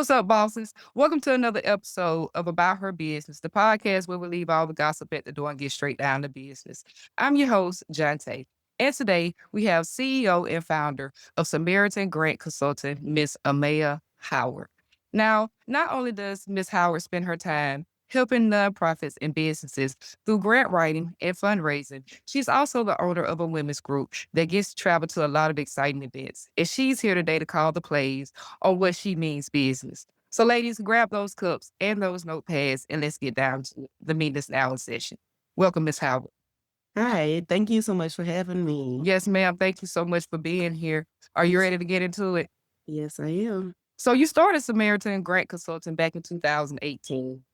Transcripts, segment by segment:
What's up, bosses? Welcome to another episode of About Her Business, the podcast where we leave all the gossip at the door and get straight down to business. I'm your host, Jante. And today we have CEO and founder of Samaritan Grant Consulting, Miss Amaya Howard. Now, not only does Miss Howard spend her time helping nonprofits and businesses through grant writing and fundraising, she's also the owner of a women's group that gets to travel to a lot of exciting events. And she's here today to call the plays on what she means business. So, ladies, grab those cups and those notepads and let's get down to the meet now session. Welcome, Miss Howard. Hi, thank you so much for having me. Yes, ma'am. Thank you so much for being here. Are you Yes, ready to get into it? yes, I am. So, you started Samaritan Grant Consulting back in 2018.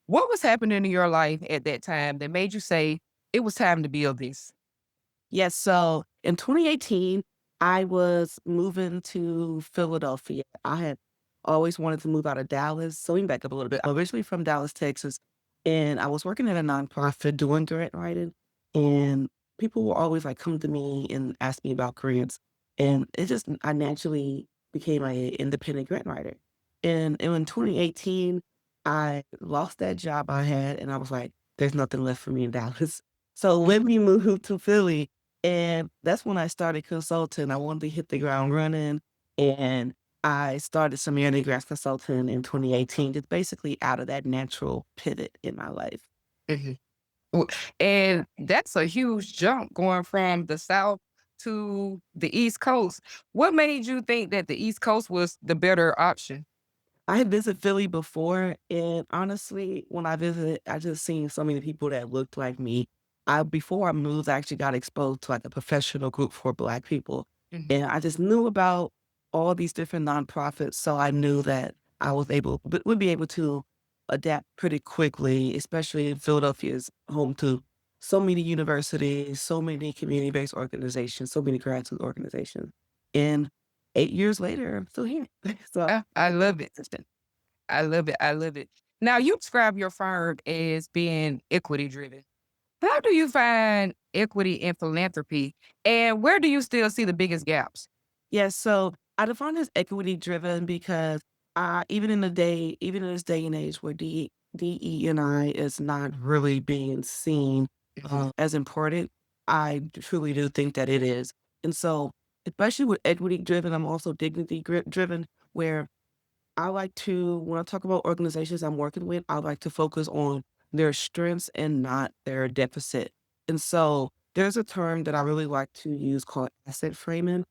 What was happening in your life at that time that made you say it was time to build this? Yes, so in 2018, I was moving to Philadelphia. I had always wanted to move out of Dallas. So let me back up a little bit. I'm originally from Dallas, Texas, and I was working at a nonprofit doing grant writing. And people will always like come to me and ask me about grants. And I naturally became an independent grant writer. And in 2018, I lost that job I had, and I was like, there's nothing left for me in Dallas. So when we moved to Philly, and that's when I started consulting. I wanted to hit the ground running, and I started Samaritangrants Consulting in 2018, just basically out of that natural pivot in my life. Mhm. W And that's a huge jump going from the South to the East Coast. What made you think that the East Coast was the better option? I had visited Philly before, and honestly, when I visited, I just seen so many people that looked like me. Before I moved, I actually got exposed to like a professional group for Black people, Mhm. and I just knew about all these different nonprofits, so I knew that would be able to adapt pretty quickly, especially in Philadelphia is home to so many universities, so many community-based organizations, so many grassroots organizations. And 8 years later, I'm still here. So I love it. consistent. I love it. I love it. Now you describe your firm as being equity driven. How do you find equity in philanthropy, and where do you still see the biggest gaps? Yes, so I define as equity driven because even in this day and age where DE&I is not really being seen Mhm. as important, I truly do think that it is. And so, especially with equity driven, I'm also driven, where I like to, when I talk about organizations I'm working with, I like to focus on their strengths and not their deficit. And so, there's a term that I really like to use called asset framing.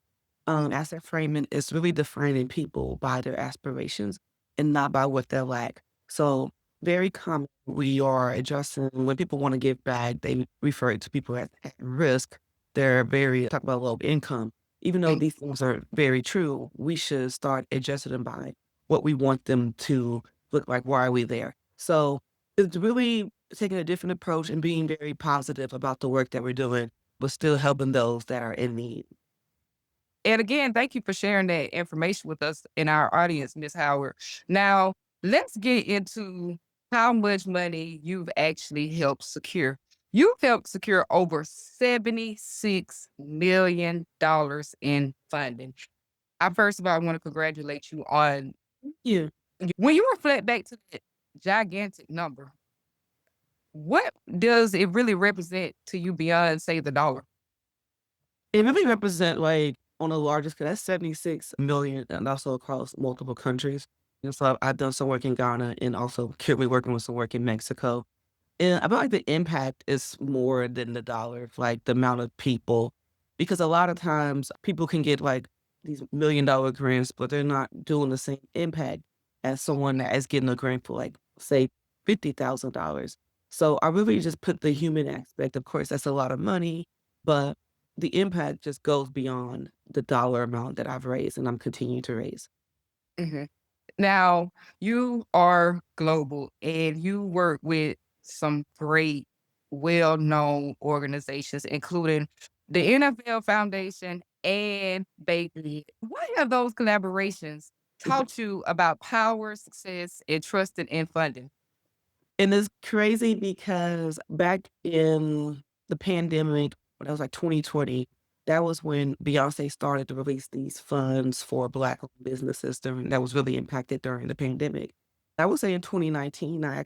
Asset framing is really defining people by their aspirations and not by what they lack. So very common we are adjusting when people want to give back, they refer to people at risk. They're very talk about low income. Even though Mm. these things are very true, we should start adjusting them by what we want them to look like. Why are we there? So it's really taking a different approach and being very positive about the work that we're doing, but still helping those that are in need. And again, thank you for sharing that information with us in our audience, Miss Howard. Now, let's get into how much money you've actually helped secure. You've helped secure over $76 million in funding. I first of all want to congratulate you on Yeah. when you reflect back to that gigantic number, what does it really represent to you beyond, say, the dollar? It really represent, like, on a larger scale, that's 76 million and also across multiple countries. And so I've done some work in Ghana and also currently working with some work in Mexico. And I feel like the impact is more than the dollar, like the amount of people, because a lot of times people can get like these $1 million grants, but they're not doing the same impact as someone that is getting a grant for like, say, $50,000. So I really just put the human aspect. Of course, that's a lot of money, but the impact just goes beyond the dollar amount that I've raised and I'm continuing to raise. Mhm. Now, you are global and you work with some great, well known organizations, including the NFL Foundation and Bakery. What have those collaborations taught you about power, success, and trusting in funding? And it's crazy because back in the pandemic, when I was like 2020, that was when Beyonce started to release these funds for Black-owned businesses during that was really impacted during the pandemic. I would say in 2019, I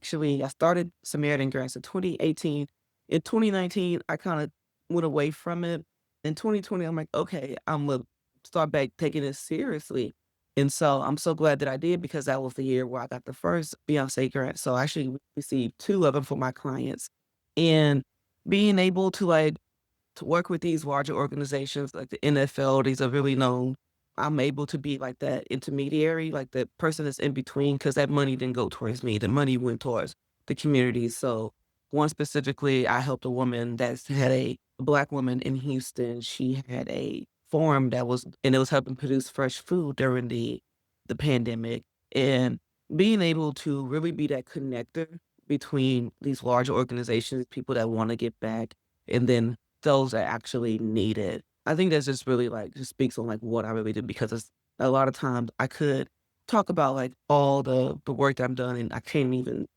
started Samaritangrants in 2018. In 2019, I kinda went away from it. In 2020, I'm like, "Okay, Imma start back taking this seriously." And so I'm so glad that I did because that was the year where I got the first Beyonce grant. So I actually received 2 of them for my clients. And being able to work with these larger organizations like the NFL, these are really known. I'm able to be like that intermediary, like the person that's in between, because that money didn't go towards me. The money went towards the community. So one specifically, I helped a woman that's had a Black woman in Houston. She had a farm and it was helping produce fresh food during the pandemic. And being able to really be that connector between these larger organizations, people that want to get back, and then those that actually need it. I think that's just really, like, just speaks on, like, what I really do because it's a lot of times I could talk about, like, all the work that I've done, and I can't even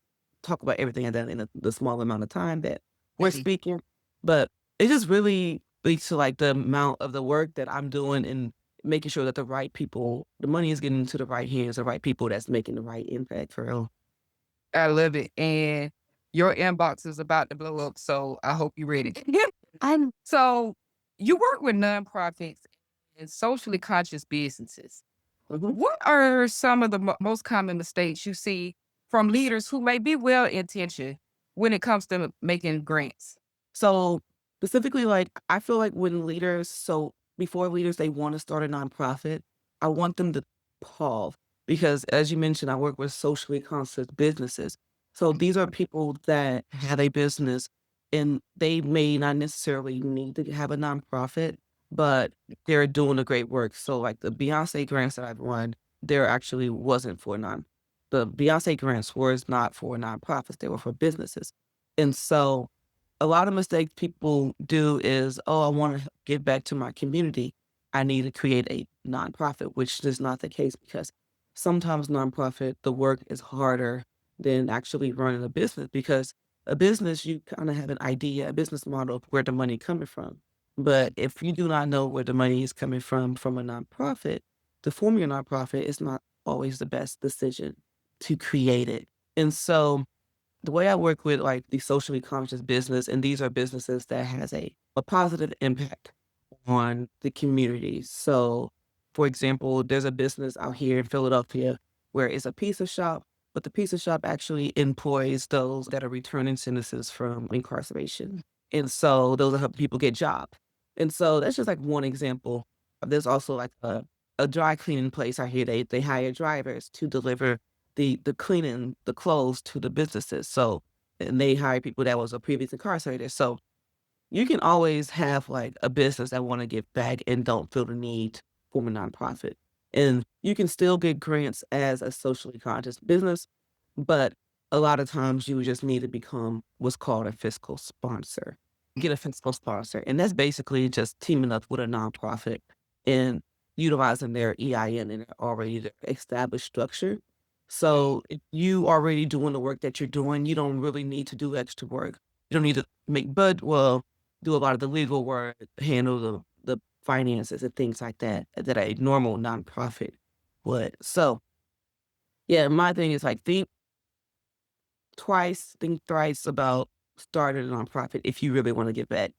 talk about everything I've done in the small amount of time that we're Hey, speaking, but it just really speaks to, like, the amount of the work that I'm doing and making sure that the money is getting into the right hands, the right people that's making the right impact for real. I love it, and your inbox is about to blow up, so I hope you're ready. I'm So, you work with nonprofits and socially conscious businesses. Mhm. What are some of the most common mistakes you see from leaders who may be well-intentioned when it comes to making grants? So, specifically, like, I feel like before leaders, they wanna start a nonprofit, I want them to pause because as you mentioned, I work with socially conscious businesses. So these are people that have a business and they may not necessarily need to have a nonprofit, but they're doing a great work. So, like, the Beyonce grants that I've won, there actually wasn't for non the Beyonce grants was not for nonprofits, they were for businesses. And so a lot of mistakes people do is, "Oh, I wanna give back to my community. I need to create a nonprofit," which is not the case because sometimes nonprofit, the work is harder than actually running a business because a business, you kinda have an idea, a business model of where the money coming from. But if you do not know where the money is coming from a nonprofit, to form your nonprofit is not always the best decision to create it. And so the way I work with, like, the socially conscious business, and these are businesses that has a positive impact on the community. So, for example, there's a business out here in Philadelphia where it's a pizza shop, but the pizza shop actually employs those that are returning sentences from incarceration. And so those are helping people get jobs. And so that's just like one example. There's also like a dry cleaning place out here. They hire drivers to deliver the cleaning the clothes to the businesses. So and they hire people that was a previous incarcerated. So you can always have, like, a business that wanna give back and don't feel the need to form a nonprofit, and you can still get grants as a socially conscious business, but a lot of times you just need to become what's called a fiscal sponsor. Get a fiscal sponsor, and that's basically just teaming up with a nonprofit and utilizing their EIN and already the established structure. So, if you already doing the work that you're doing, you don't really need to do extra work. You don't need to do a lot of the legal work, handle the finances and things like that, that a normal nonprofit would. So, yeah, my thing is, like, think thrice about starting a nonprofit if you really wanna give back.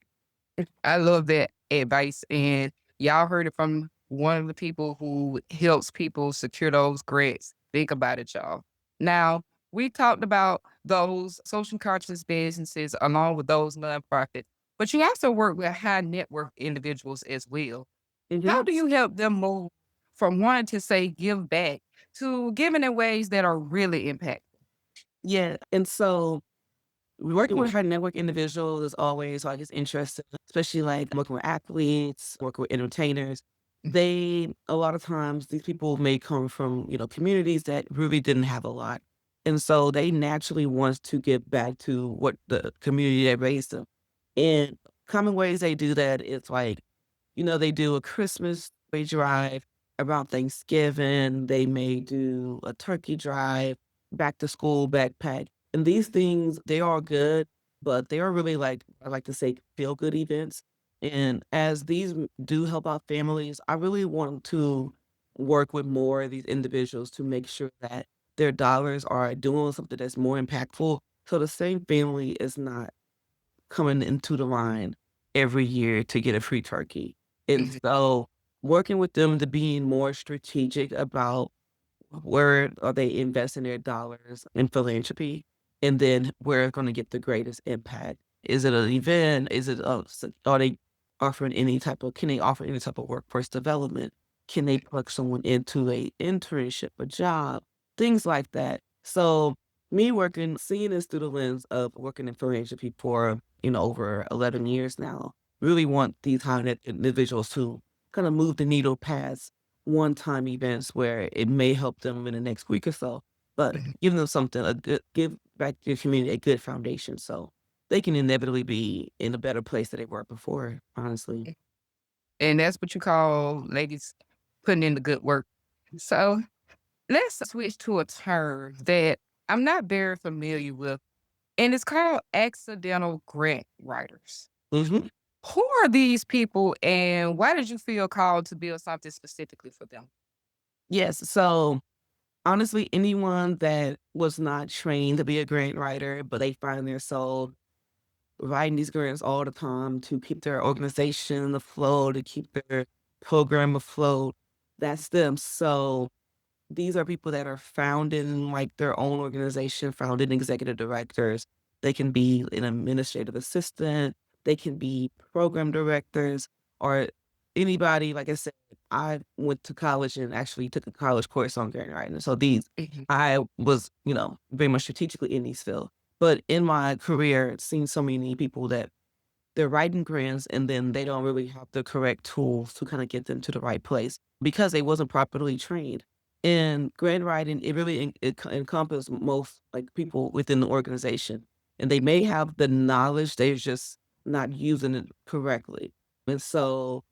I love that advice, and y'all heard it from one of the people who helps people secure those grants. Think about it, y'all. Now, we talked about those social conscious businesses along with those nonprofits, but you also work with high net worth individuals as well. How Mhm. do you help them move from wanting to say give back to giving in ways that are really impactful? Yeah, and so working with high network individuals is always, like, it's interesting, especially, like, working with athletes, working with entertainers. A lot of times, these people may come from, communities that really didn't have a lot, and so they naturally wants to give back to what the community that raised them. And common ways they do that is, like, they do a Christmas toy drive around Thanksgiving. They may do a turkey drive, back to school backpack. And these things, they are good, but they are really like, I like to say, feel good events. And as these do help out families, I really want to work with more of these individuals to make sure that their dollars are doing something that's more impactful. So the same family is not coming into the line every year to get a free turkey. And Mhm, so working with them to being more strategic about where are they investing their dollars in philanthropy, and then where it's gonna get the greatest impact? Is it an event? Is it, are they offering any type of can they offer any type of workforce development? Can they plug someone into a internship, a job, things like that. So, me working seeing this through the lens of working in philanthropy for, over 11 years now, really want these high net individuals to kinda move the needle past one-time events where it may help them in the next week or so, but mhm. give them something a good give back to your community a good foundation so they can inevitably be in a better place than they were before, honestly. And that's what you call ladies putting in the good work. So let's switch to a term that I'm not very familiar with, and it's called accidental grant writers. Mhm. Who are these people and why did you feel called to build something specifically for them? Yes, so, honestly, anyone that was not trained to be a grant writer, but they find their soul writing these grants all the time to keep their organization afloat, to keep their program afloat, that's them. So these are people that are founding, like, their own organization, founding executive directors. They can be an administrative assistant, they can be program directors, or anybody like I said, I went to college and actually took a college course on grant writing. So these Mhm. I was, very much strategically in these fields. But in my career, seen so many people that they're writing grants and then they don't really have the correct tools to kinda get them to the right place because they wasn't properly trained. In grant writing, it really encompass most, like, people within the organization, and they may have the knowledge, they're just not using it correctly. And so,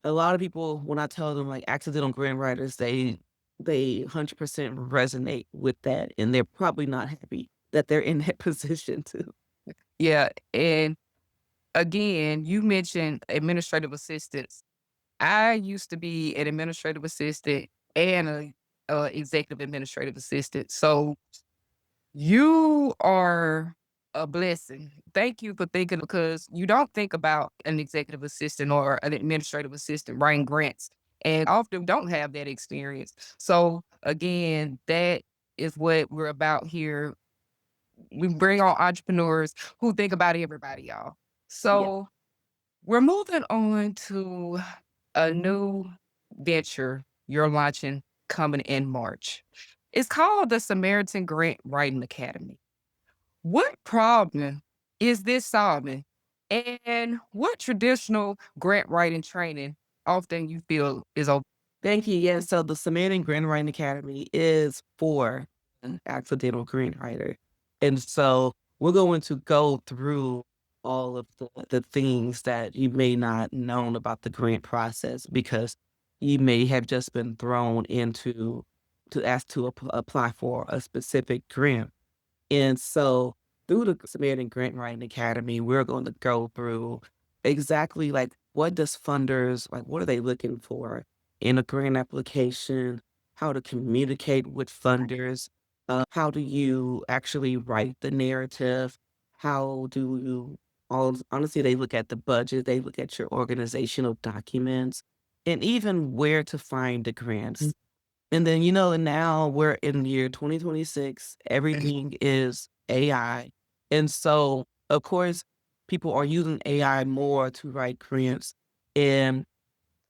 a lot of people, when I tell them, like, accidental grant writers, they 100% resonate with that, and they're probably not happy that they're in that position too. Yeah, and again, you mentioned administrative assistants. I used to be an administrative assistant and a executive administrative assistant. So you are a blessing. Thank you for thinking because you don't think about an executive assistant or an administrative assistant writing grants and often don't have that experience. So again, that is what we're about here. We bring on entrepreneurs who think about everybody, y'all. Yeah. So we're moving on to a new venture you're launching coming in March. It's called the Samaritan Grant Writing Academy. What problem is this solving? And what traditional grant writing training often you feel is over? Thank you. Yeah, so the Samaritan Grant Writing Academy is for an accidental grant writer. And so we're going to go through all of the things that you may not known about the grant process because you may have just been thrown into to ask to apply for a specific grant. And so through the Samaritan Grant Writing Academy, we're going to go through exactly like what does funders like what are they looking for in a grant application, how to communicate with funders, how do you actually write the narrative, how do you all honestly they look at the budget, they look at your organizational documents, and even where to find the grants. And then, and now we're in the year 2026, everything is AI. And so, of course, people are using AI more to write grants. And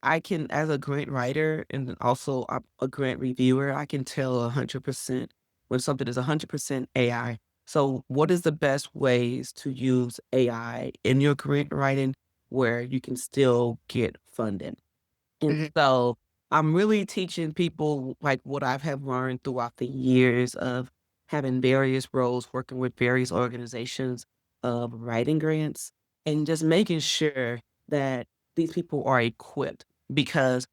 I can, as a grant writer and then also a grant reviewer, I can tell 100% when something is 100% AI. So, what is the best ways to use AI in your grant writing where you can still get funding? And Mhm. so I'm really teaching people like what I've have learned throughout the years of having various roles, working with various organizations of writing grants and just making sure that these people are equipped because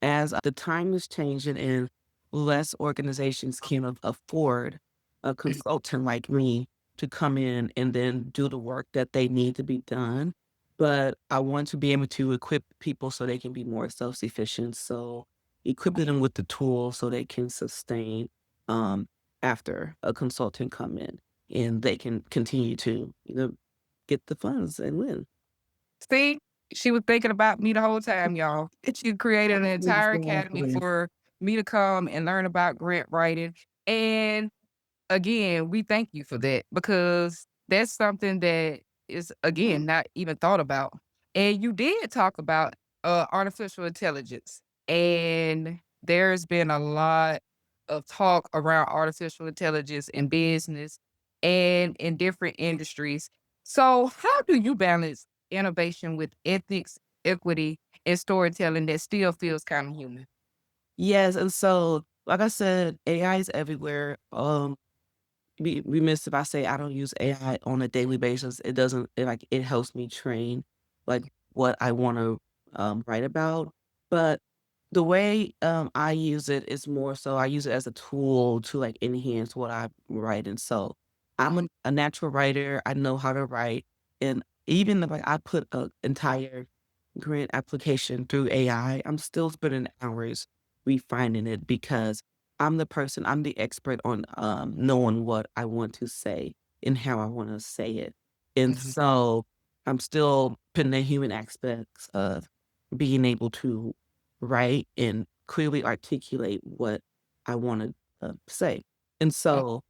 as the time is changing and less organizations can afford a consultant like me to come in and then do the work that they need to be done but I want to be able to equip people so they can be more self-sufficient. So equipping them with the tools so they can sustain um, after a consultant come in and they can continue to, get the funds and win. See, she was thinking about me the whole time, y'all. She created an entire academy Exactly. for me to come and learn about grant writing. And again, we thank you for that because that's something that is, again, not even thought about. And you did talk about artificial intelligence, and there's been a lot of talk around artificial intelligence in business and in different industries. So, how do you balance innovation with ethics, equity, and storytelling that still feels kind of human? Yes, and so, like I said, AI is everywhere. Be remiss if I say I don't use AI on a daily basis. It doesn't it helps me train, like, what I wanna, write about, but the way, I use it is more so I use it as a tool to, like, enhance what I'm writing. So, I'm a natural writer, I know how to write, and even if, like, I put a entire grant application through AI, I'm still spending hours refining it because I'm the expert on, knowing what I want to say and how I wanna say it. And Mhm, so, I'm still putting the human aspects of being able to write and clearly articulate what I wanna, say. And mm, so,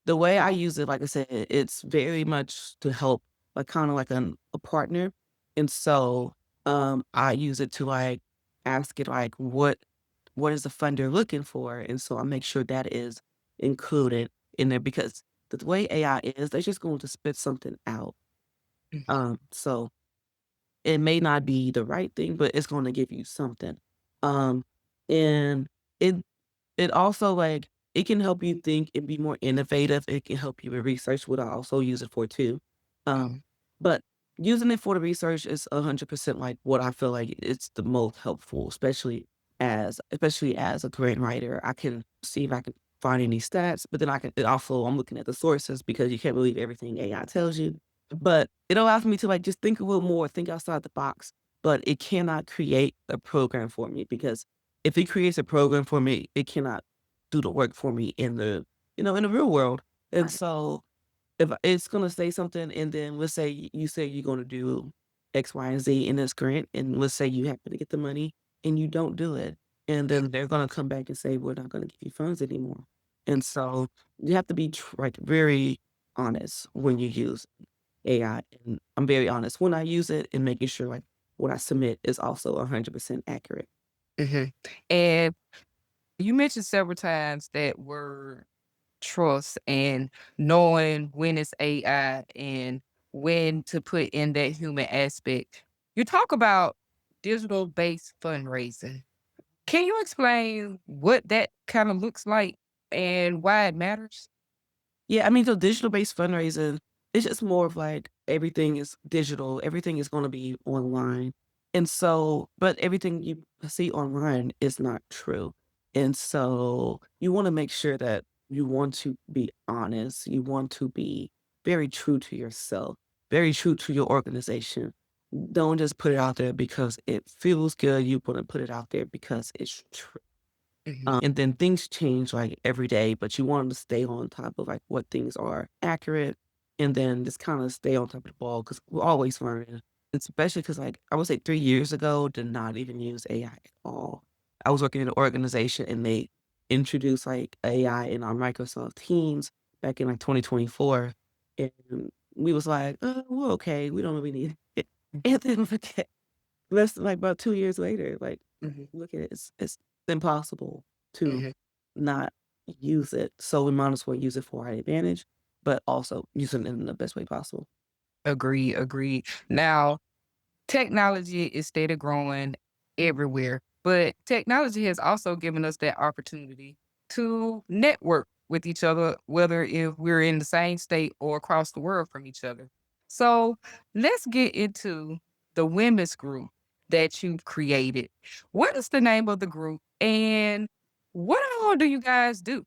the way I use it, like I said, it's very much to help, like, kinda like a partner. And so, I use it to, like, ask it, like, what is the funder looking for? And so I make sure that is included in there because the way AI is, they're just going to spit something out. mhm, So it may not be the right thing, but it's going to give you something. Um, and it it also, like, it can help you think and be more innovative. It can help you with research, what I also use it for too. Um, mhm, but using it for the research is 100% like what I feel like it's the most helpful, especially as a grant writer. I can see if I can find any stats, but then I can it also I'm looking at the sources because you can't believe everything AI tells you. But it allows me to, like, just think a little more, think outside the box, but it cannot create a program for me because if it creates a program for me, it cannot do the work for me in the real world. And so if it's gonna say something and then let's say you say you're gonna do X, Y, and Z in this grant, and let's say you happen to get the money and you don't do it, and then they're gonna come back and say, "We're not gonna give you funds anymore." And so you have to be like very honest when you use AI, and I'm very honest when I use it and making sure like what I submit is also 100% accurate. mhm. And you mentioned several times that word trust and knowing when it's AI and when to put in that human aspect. You talk about digital based fundraising. Can you explain what that kind of looks like and why it matters? Yeah, I mean, so digital-based fundraising, it's just more of like everything is digital, everything is gonna be online. And so but everything you see online is not true. And so you wanna make sure that you want to be honest, you want to be very true to yourself, very true to your organization. Don't just put it out there because it feels good, you wanna put it out there because it's true. Mhm, And then things change like every day, but you want 'em to stay on top of like what things are accurate and then just kind of stay on top of the ball because we're always learning. Especially because like I would say 3 years ago, did not even use AI at all. I was working in an organization and they introduced like AI in our Microsoft Teams back in like 2024. And we was like, we're okay. We don't really need it. And then less than, like, about 2 years later, like, mhm, look at it, it's impossible to mhm. not use it, so we might as well use it for our advantage, but also use it in the best way possible. Agree, agree. Now, technology is steady growing everywhere, but technology has also given us that opportunity to network with each other, whether if we're in the same state or across the world from each other. So let's get into the women's group that you've created. What is the name of the group and what all do you guys do?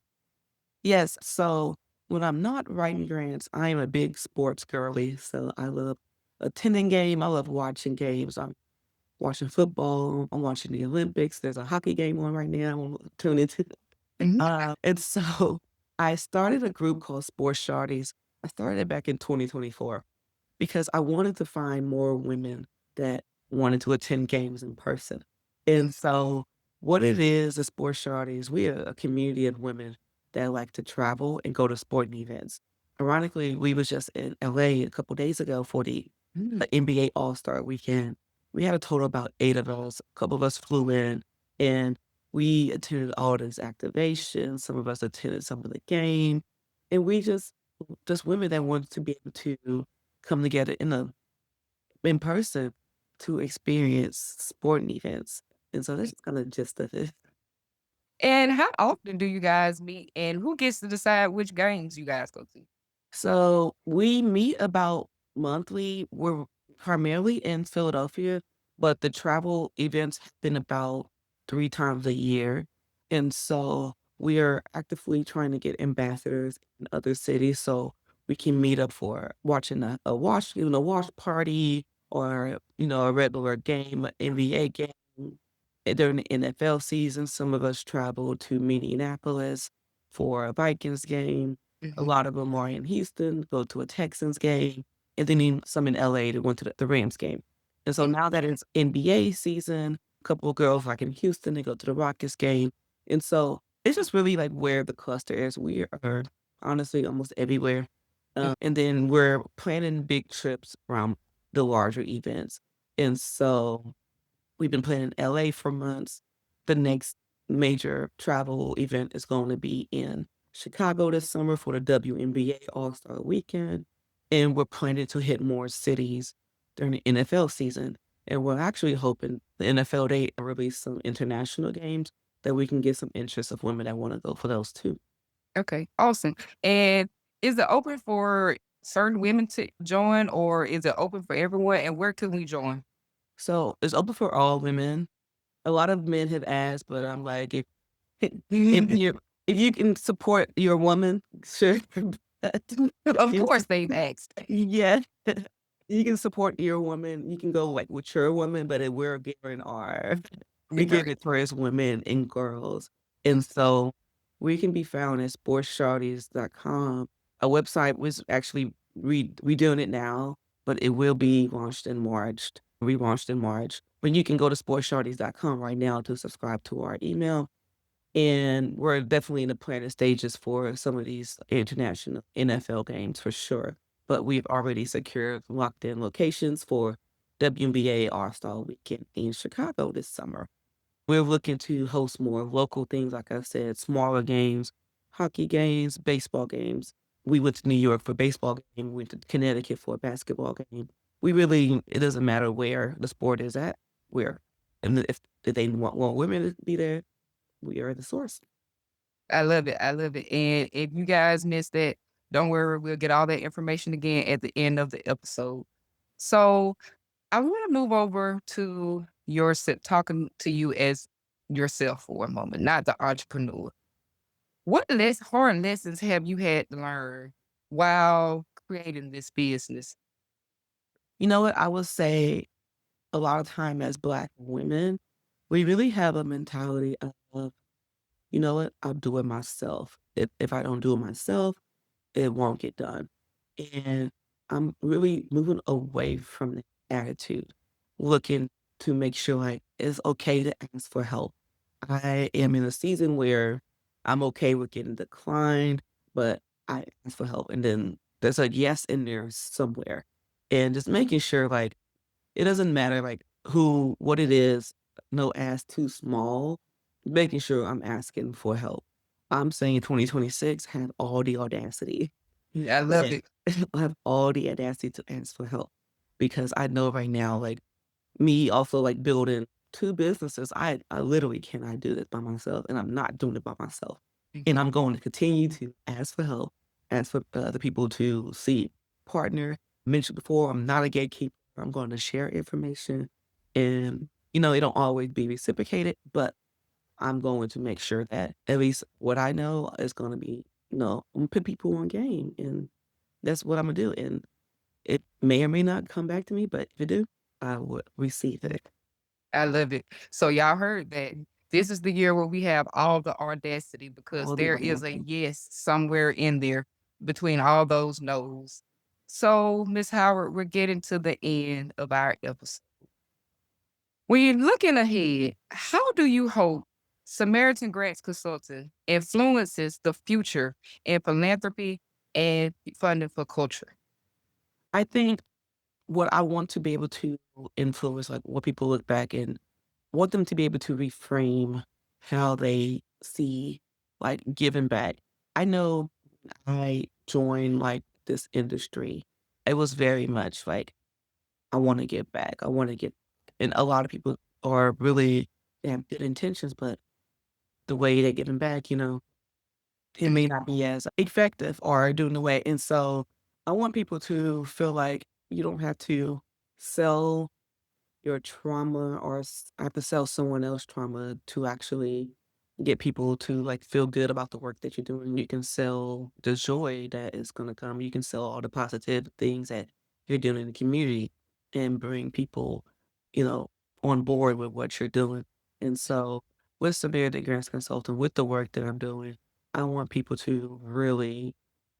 Yes, so when I'm not writing grants, I am a big sports girly, so I love attending game. I love watching games. I'm watching football. I'm watching the Olympics. There's a hockey game on right now. I'm gonna tune into. Mhm. And so I started a group called Sports Shawties. I started it back in 2024 because I wanted to find more women that wanted to attend games in person. And so what it is, the Sports Shawties, we are a community of women that like to travel and go to sporting events. Ironically, we was just in LA a couple days ago for the NBA All-Star weekend. We had a total of about 8 of us. A couple of us flew in and we attended all these activations. Some of us attended some of the game. And we just women that wanted to be able to come together in person to experience sporting events. And so that's kind of gist of it. And how often do you guys meet, and who gets to decide which games you guys go to? So we meet about monthly. We're primarily in Philadelphia, but the travel events happen about 3 times a year. And so we are actively trying to get ambassadors in other cities so we can meet up for watching a wash party or, a regular game, an NBA game. During the NFL season, some of us travel to Minneapolis for a Vikings game. A Mhm. lot of them are in Houston, go to a Texans game, and then some in LA to went to the Rams game. And so now that it's NBA season, a couple of girls like in Houston, they go to the Rockets game. And so it's just really like where the cluster is. We are honestly almost everywhere. And then we're planning big trips around the larger events. And so we've been playing in LA for months. The next major travel event is going to be in Chicago this summer for the WNBA All-Star Weekend. And we're planning to hit more cities during the NFL season. And we're actually hoping the NFL they release some international games that we can get some interest of women that want to go for those too. Okay, awesome. And is it open for certain women to join, or is it open for everyone? And where can we join? So it's open for all women. A lot of men have asked, but I'm like, if you if you can support your woman, sure. But Of if course, they've asked. yeah, you can support your woman, you can go, like, with your woman, but we're giving it towards women and girls, and so we can be found at sportsshawties.com. A website was actually redoing it now, but it will be launched in March, relaunched in March, but you can go to sportsshawties.com right now to subscribe to our email. And we're definitely in the planning stages for some of these international NFL games for sure. But we've already secured locked in locations for WNBA All-Star Weekend in Chicago this summer. We're looking to host more local things, like I said, smaller games, hockey games, baseball games. We went to New York for a baseball game, we went to Connecticut for a basketball game. It doesn't matter where the sport is at, where, and if they want women to be there, we are the source. I love it. I love it. And if you guys missed it, don't worry. We'll get all that information again at the end of the episode. So I want to move over to talking to you as yourself for a moment, not the entrepreneur. What hard lessons have you had to learn while creating this business? You know what? I would say a lot of time as Black women, we really have a mentality of, you know what? I'll do it myself. If I don't do it myself, it won't get done. And I'm really moving away from the attitude, looking to make sure like it's okay to ask for help. I am in a season where I'm okay with getting declined, but I ask for help. And then there's a yes in there somewhere. And just making sure like it doesn't matter like what it is, no ask too small, making sure I'm asking for help. I'm saying 2026 have all the audacity. Yeah, I love Yeah. it. I have all the audacity to ask for help because I know right now, like me also like building 2 businesses, I literally cannot do this by myself, and I'm not doing it by myself. And Mhm. I'm going to continue to ask for help, ask for other people to see partner. Mentioned before, I'm not a gatekeeper. I'm going to share information, and it don't always be reciprocated, but I'm going to make sure that at least what I know is going to be, I'm gonna put people on game, and that's what I'm gonna do. And It may or may not come back to me, but if it do, I would receive it. I love it. So y'all heard that. This is the year where we have all the audacity because All the there is a way. yes somewhere in there between all those no's. So, Miss Howard, we're getting to the end of our episode. When you're looking ahead, how do you hope Samaritan Grants Consulting influences the future in philanthropy and funding for culture? I think what I want to be able to influence, like, what people look back and want them to be able to reframe how they see, like, giving back. I know I joined, like, this industry, it was very much like, I wanna give back, I wanna get and a lot of people are really they have good intentions, but the way they're giving back, it may not be as effective or doing the way and so I want people to feel like you don't have to sell your trauma or have to sell someone else trauma to actually get people to like feel good about the work that you're doing. You can sell the joy that is going to come. You can sell all the positive things that you're doing in the community and bring people, you know, on board with what you're doing. And so with Samaritan Grants Consulting, with the work that I'm doing, I want people to really,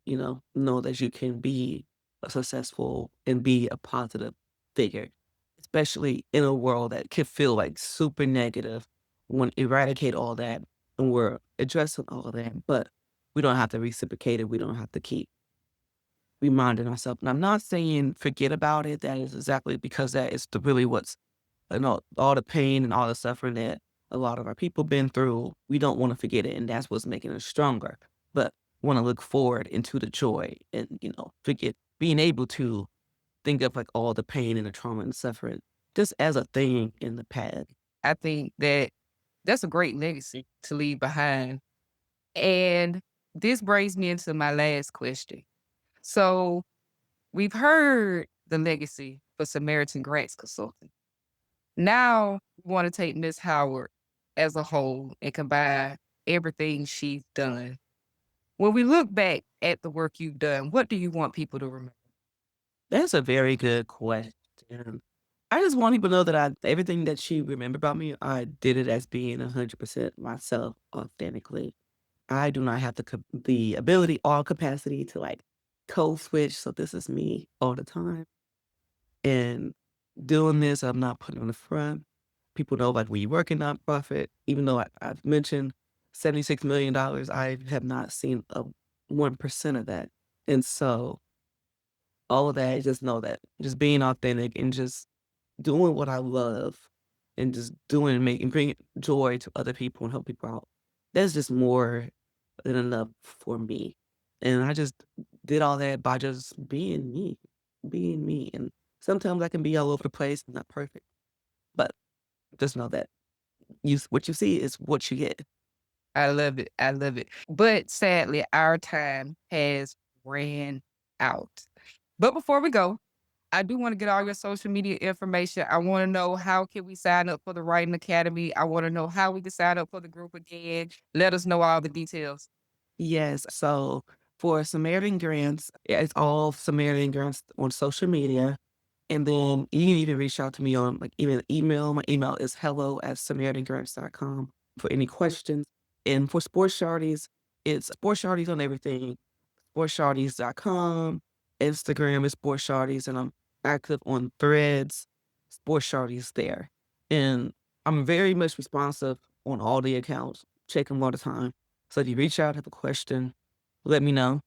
know that you can be a successful and be a positive figure, especially in a world that can feel like super negative. We want to eradicate all that and we're addressing all of that, but we don't have to reciprocate it. We don't have to keep reminding ourselves. And I'm not saying forget about it. That is exactly because that is really what's all the pain and all the suffering that a lot of our people been through. We don't want to forget it, and that's what's making us stronger. But want to look forward into the joy and forget being able to think of like all the pain and the trauma and suffering just as a thing in the past. I think that that's a great legacy to leave behind. And this brings me into my last question. So we've heard the legacy for Samaritan Grants Consulting. Now we want to take Miss Howard as a whole and combine everything she's done. When we look back at the work you've done, what do you want people to remember? That's a very good question. I just want people to know that everything that she remembered about me, I did it as being 100% myself authentically. I do not have the ability or capacity to like code switch. So this is me all the time. And doing this, I'm not putting on the front. People know like when you work in nonprofit, even though I've mentioned $76 million, I have not seen a 1% of that. And so all of that, just know that just being authentic and just doing what I love and just doing and making bringing joy to other people and help people out. That's just more than enough for me. And I just did all that by just being me, being me. And sometimes I can be all over the place, not perfect, but just know that what you see is what you get. I love it. I love it. But sadly, our time has ran out. But before we go, I do want to get all your social media information. I want to know how can we sign up for the Writing Academy. I want to know how we can sign up for the group again. Let us know all the details. Yes. So for Samaritan Grants, yeah, it's all Samaritan Grants on social media. And then you can even reach out to me on like even email. My email is hello@samaritangrants.com for any questions. And for Sports Shawties, it's Sports Shawties on everything. SportsShawties.com. Instagram is Sports Shawties, and I'm active on Threads, Sports Shawties there. And I'm very much responsive on all the accounts, check them all the time. So if you reach out, have a question, let me know.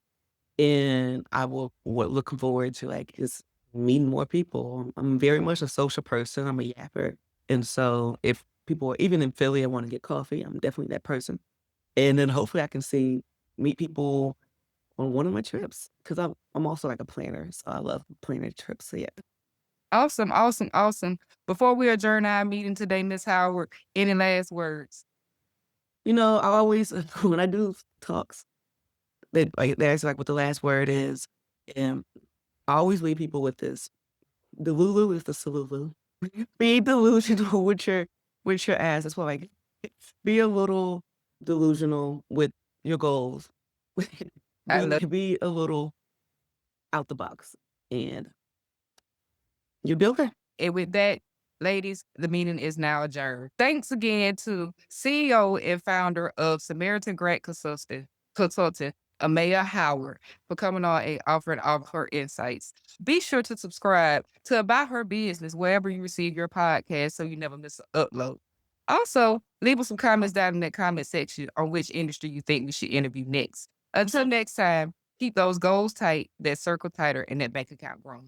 And I will looking forward to, like, just meeting more people. I'm very much a social person, I'm a yapper, and so if people are even in Philly and wanna get coffee, I'm definitely that person. And then hopefully I can meet people on one of my trips because I 'cause I'm also, like, a planner, so I love planning trips, so yeah. Awesome, awesome, awesome. Before we adjourn our meeting today, Miss Howard, any last words? I always when I do talks, they ask, like, what the last word is, and I always leave people with this: "The Lulu is the Salulu." Be delusional with your ass. That's what, like, be a little delusional with your goals. I Be love be a little out the box, and You built it. And with that, ladies, the meeting is now adjourned. Thanks again to CEO and founder of Samaritan Grant Consultant, Amaya Howard, for coming on and offering all of her insights. Be sure to subscribe to About Her Business wherever you receive your podcast so you never miss an upload. Also, leave us some comments down in that comment section on which industry you think we should interview next. Until next time, keep those goals tight, that circle tighter, and that bank account growing.